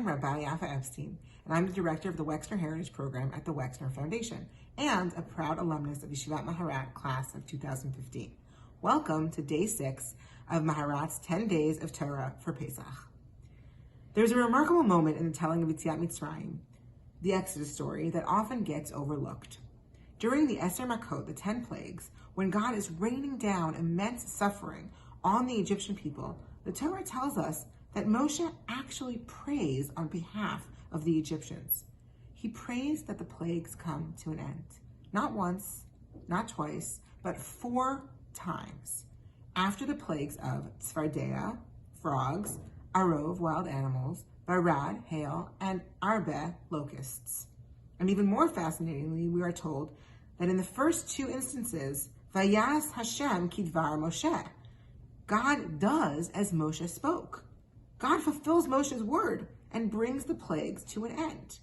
I'm Rabba Yaffa Epstein, and I'm the director of the Wexner Heritage Program at the Wexner Foundation, and a proud alumnus of Yeshivat Maharat class of 2015. Welcome to Day 6 of Maharat's 10 Days of Torah for Pesach. There's a remarkable moment in the telling of Yetziat Mitzrayim, the Exodus story, that often gets overlooked. During the Eser Makot, the 10 plagues, when God is raining down immense suffering on the Egyptian people, the Torah tells us that Moshe actually prays on behalf of the Egyptians. He prays that the plagues come to an end. Not once, not twice, but 4 times. After the plagues of Tzfardea, frogs, Arov, wild animals, Barad, hail, and Arbe, locusts. And even more fascinatingly, we are told that in the first 2 instances, Vayas Hashem kidvar Moshe, God does as Moshe spoke. God fulfills Moshe's word and brings the plagues to an end.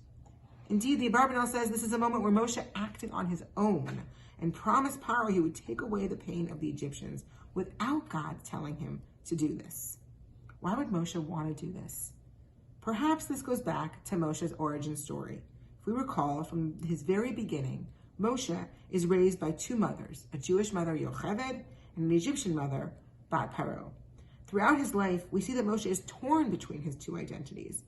Indeed, the Abarbanel says this is a moment where Moshe acted on his own and promised Paro he would take away the pain of the Egyptians without God telling him to do this. Why would Moshe want to do this? Perhaps this goes back to Moshe's origin story. If we recall, from his very beginning, Moshe is raised by 2 mothers, a Jewish mother, Yocheved, and an Egyptian mother, Bat Paro. Throughout his life, we see that Moshe is torn between his 2 identities.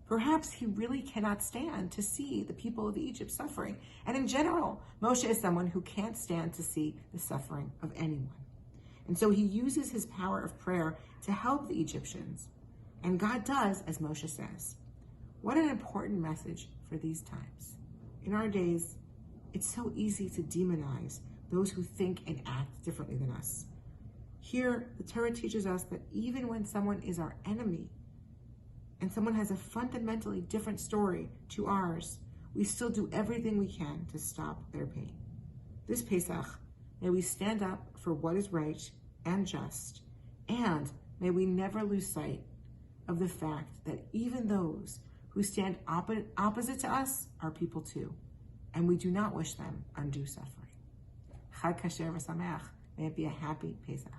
Perhaps he really cannot stand to see the people of Egypt suffering. And in general, Moshe is someone who can't stand to see the suffering of anyone. And so he uses his power of prayer to help the Egyptians. And God does as Moshe says. What an important message for these times. In our days, it's so easy to demonize those who think and act differently than us. Here, the Torah teaches us that even when someone is our enemy and someone has a fundamentally different story to ours, we still do everything we can to stop their pain. This Pesach, may we stand up for what is right and just, and may we never lose sight of the fact that even those who stand opposite to us are people too, and we do not wish them undue suffering. Chag Kasher v'Sameach, may it be a happy Pesach.